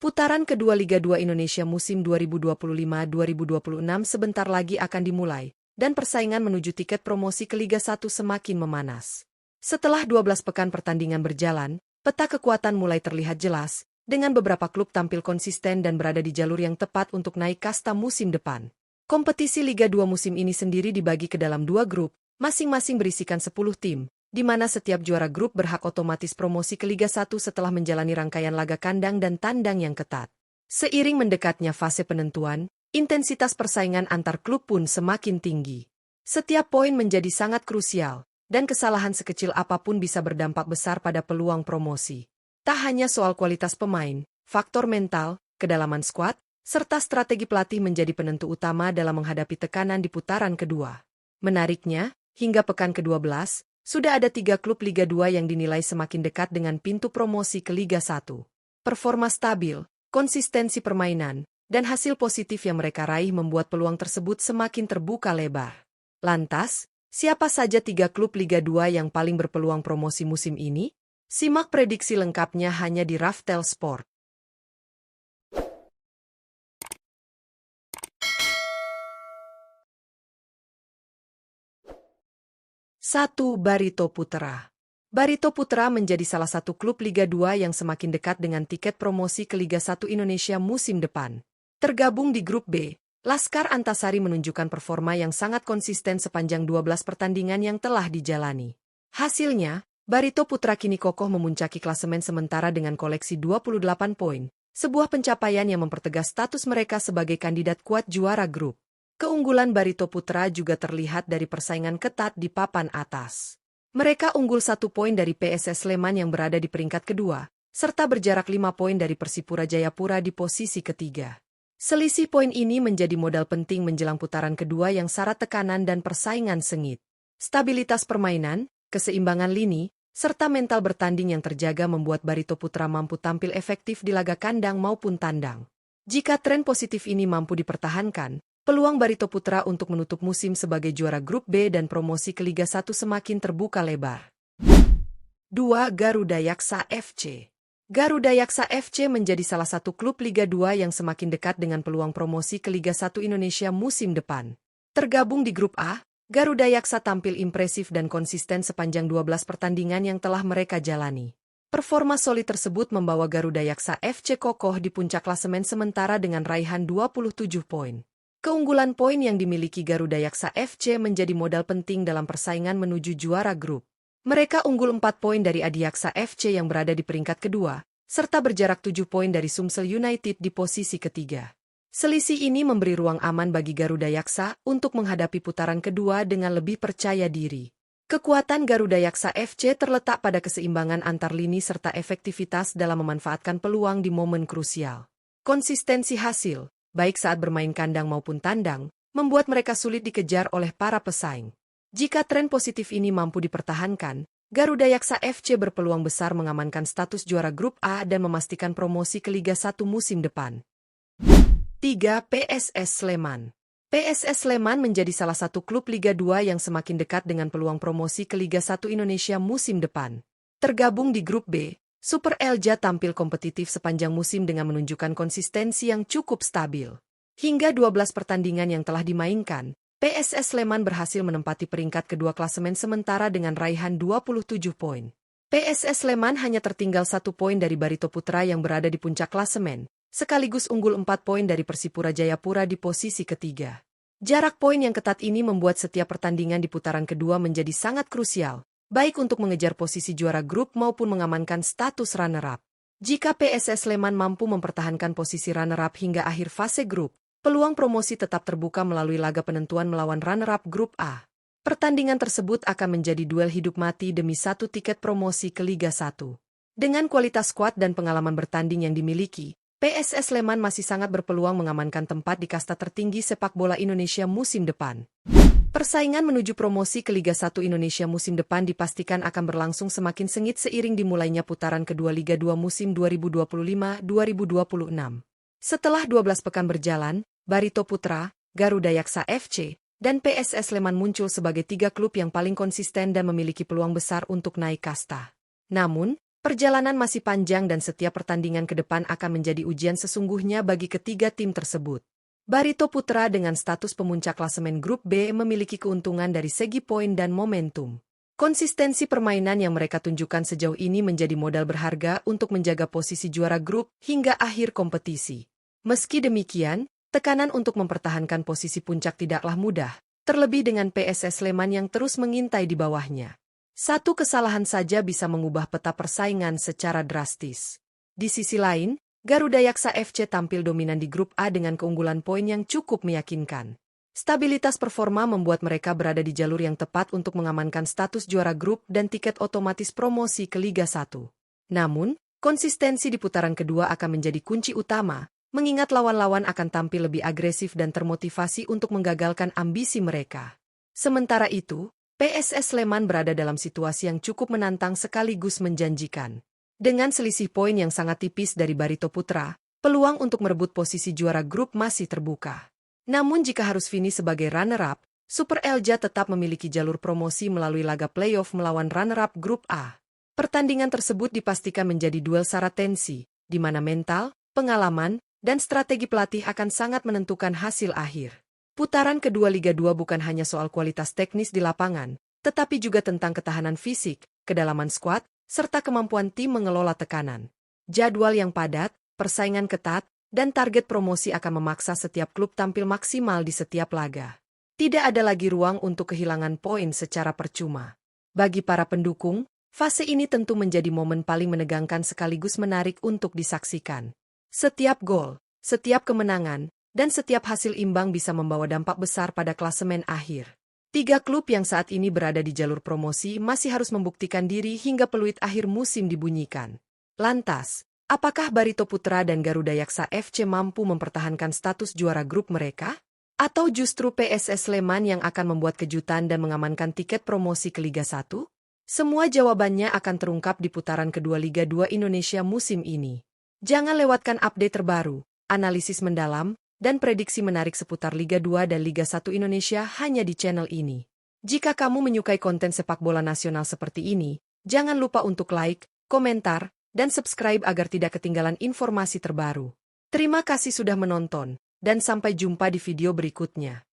Putaran kedua Liga 2 Indonesia musim 2025-2026 sebentar lagi akan dimulai, dan persaingan menuju tiket promosi ke Liga 1 semakin memanas. Setelah 12 pekan pertandingan berjalan, peta kekuatan mulai terlihat jelas, dengan beberapa klub tampil konsisten dan berada di jalur yang tepat untuk naik kasta musim depan. Kompetisi Liga 2 musim ini sendiri dibagi ke dalam 2 grup, masing-masing berisikan 10 tim, di mana setiap juara grup berhak otomatis promosi ke Liga 1 setelah menjalani rangkaian laga kandang dan tandang yang ketat. Seiring mendekatnya fase penentuan, intensitas persaingan antar klub pun semakin tinggi. Setiap poin menjadi sangat krusial, dan kesalahan sekecil apapun bisa berdampak besar pada peluang promosi. Tak hanya soal kualitas pemain, faktor mental, kedalaman skuad, serta strategi pelatih menjadi penentu utama dalam menghadapi tekanan di putaran kedua. Menariknya, hingga pekan ke-12, sudah ada 3 klub Liga 2 yang dinilai semakin dekat dengan pintu promosi ke Liga 1. Performa stabil, konsistensi permainan, dan hasil positif yang mereka raih membuat peluang tersebut semakin terbuka lebar. Lantas, siapa saja 3 klub Liga 2 yang paling berpeluang promosi musim ini? Simak prediksi lengkapnya hanya di Raftel Sport. 1. Barito Putra. Barito Putra menjadi salah satu klub Liga 2 yang semakin dekat dengan tiket promosi ke Liga 1 Indonesia musim depan. Tergabung di grup B, Laskar Antasari menunjukkan performa yang sangat konsisten sepanjang 12 pertandingan yang telah dijalani. Hasilnya, Barito Putra kini kokoh memuncaki klasemen sementara dengan koleksi 28 poin, sebuah pencapaian yang mempertegas status mereka sebagai kandidat kuat juara grup. Keunggulan Barito Putra juga terlihat dari persaingan ketat di papan atas. Mereka unggul 1 poin dari PSS Sleman yang berada di peringkat kedua, serta berjarak 5 poin dari Persipura Jayapura di posisi ketiga. Selisih poin ini menjadi modal penting menjelang putaran kedua yang syarat tekanan dan persaingan sengit. Stabilitas permainan, keseimbangan lini, serta mental bertanding yang terjaga membuat Barito Putra mampu tampil efektif di laga kandang maupun tandang. Jika tren positif ini mampu dipertahankan, peluang Barito Putra untuk menutup musim sebagai juara grup B dan promosi ke Liga 1 semakin terbuka lebar. 2. Garuda Yaksa FC. Garuda Yaksa FC menjadi salah satu klub Liga 2 yang semakin dekat dengan peluang promosi ke Liga 1 Indonesia musim depan. Tergabung di grup A, Garuda Yaksa tampil impresif dan konsisten sepanjang 12 pertandingan yang telah mereka jalani. Performa solid tersebut membawa Garuda Yaksa FC kokoh di puncak klasemen sementara dengan raihan 27 poin. Keunggulan poin yang dimiliki Garuda Yaksa FC menjadi modal penting dalam persaingan menuju juara grup. Mereka unggul 4 poin dari Adiaksa FC yang berada di peringkat kedua, serta berjarak 7 poin dari Sumsel United di posisi ketiga. Selisih ini memberi ruang aman bagi Garuda Yaksa untuk menghadapi putaran kedua dengan lebih percaya diri. Kekuatan Garuda Yaksa FC terletak pada keseimbangan antar lini serta efektivitas dalam memanfaatkan peluang di momen krusial. Konsistensi hasil, baik saat bermain kandang maupun tandang, membuat mereka sulit dikejar oleh para pesaing. Jika tren positif ini mampu dipertahankan, Garuda Yaksa FC berpeluang besar mengamankan status juara grup A dan memastikan promosi ke Liga 1 musim depan. 3. PSS Sleman. PSS Sleman menjadi salah satu klub Liga 2 yang semakin dekat dengan peluang promosi ke Liga 1 Indonesia musim depan. Tergabung di grup B, Super Elja tampil kompetitif sepanjang musim dengan menunjukkan konsistensi yang cukup stabil. Hingga 12 pertandingan yang telah dimainkan, PSS Sleman berhasil menempati peringkat kedua klasemen sementara dengan raihan 27 poin. PSS Sleman hanya tertinggal 1 poin dari Barito Putra yang berada di puncak klasemen, sekaligus unggul 4 poin dari Persipura Jayapura di posisi ketiga. Jarak poin yang ketat ini membuat setiap pertandingan di putaran kedua menjadi sangat krusial, baik untuk mengejar posisi juara grup maupun mengamankan status runner-up. Jika PSS Sleman mampu mempertahankan posisi runner-up hingga akhir fase grup, peluang promosi tetap terbuka melalui laga penentuan melawan runner-up grup A. Pertandingan tersebut akan menjadi duel hidup mati demi 1 tiket promosi ke Liga 1. Dengan kualitas skuad dan pengalaman bertanding yang dimiliki, PSS Sleman masih sangat berpeluang mengamankan tempat di kasta tertinggi sepak bola Indonesia musim depan. Persaingan menuju promosi ke Liga 1 Indonesia musim depan dipastikan akan berlangsung semakin sengit seiring dimulainya putaran kedua Liga 2 musim 2025-2026. Setelah 12 pekan berjalan, Barito Putra, Garuda Yaksa FC, dan PSS Sleman muncul sebagai 3 klub yang paling konsisten dan memiliki peluang besar untuk naik kasta. Namun, Perjalanan masih panjang dan setiap pertandingan ke depan akan menjadi ujian sesungguhnya bagi ketiga tim tersebut. Barito Putra dengan status pemuncak klasemen grup B memiliki keuntungan dari segi poin dan momentum. Konsistensi permainan yang mereka tunjukkan sejauh ini menjadi modal berharga untuk menjaga posisi juara grup hingga akhir kompetisi. Meski demikian, tekanan untuk mempertahankan posisi puncak tidaklah mudah, terlebih dengan PSS Sleman yang terus mengintai di bawahnya. Satu kesalahan saja bisa mengubah peta persaingan secara drastis. Di sisi lain, Garuda Yaksa FC tampil dominan di grup A dengan keunggulan poin yang cukup meyakinkan. Stabilitas performa membuat mereka berada di jalur yang tepat untuk mengamankan status juara grup dan tiket otomatis promosi ke Liga 1. Namun, konsistensi di putaran kedua akan menjadi kunci utama, mengingat lawan-lawan akan tampil lebih agresif dan termotivasi untuk menggagalkan ambisi mereka. Sementara itu, PSS Sleman berada dalam situasi yang cukup menantang sekaligus menjanjikan. Dengan selisih poin yang sangat tipis dari Barito Putra, peluang untuk merebut posisi juara grup masih terbuka. Namun jika harus finish sebagai runner-up, Super Elja tetap memiliki jalur promosi melalui laga playoff melawan runner-up grup A. Pertandingan tersebut dipastikan menjadi duel syarat tensi, di mana mental, pengalaman, dan strategi pelatih akan sangat menentukan hasil akhir. Putaran kedua Liga 2 bukan hanya soal kualitas teknis di lapangan, tetapi juga tentang ketahanan fisik, kedalaman skuad, serta kemampuan tim mengelola tekanan. Jadwal yang padat, persaingan ketat, dan target promosi akan memaksa setiap klub tampil maksimal di setiap laga. Tidak ada lagi ruang untuk kehilangan poin secara percuma. Bagi para pendukung, fase ini tentu menjadi momen paling menegangkan sekaligus menarik untuk disaksikan. Setiap gol, setiap kemenangan, dan setiap hasil imbang bisa membawa dampak besar pada klasemen akhir. Tiga klub yang saat ini berada di jalur promosi masih harus membuktikan diri hingga peluit akhir musim dibunyikan. Lantas, apakah Barito Putra dan Garuda Yaksa FC mampu mempertahankan status juara grup mereka? Atau justru PSS Sleman yang akan membuat kejutan dan mengamankan tiket promosi ke Liga 1? Semua jawabannya akan terungkap di putaran kedua Liga 2 Indonesia musim ini. Jangan lewatkan update terbaru, analisis mendalam, dan prediksi menarik seputar Liga 2 dan Liga 1 Indonesia hanya di channel ini. Jika kamu menyukai konten sepak bola nasional seperti ini, jangan lupa untuk like, komentar, dan subscribe agar tidak ketinggalan informasi terbaru. Terima kasih sudah menonton, dan sampai jumpa di video berikutnya.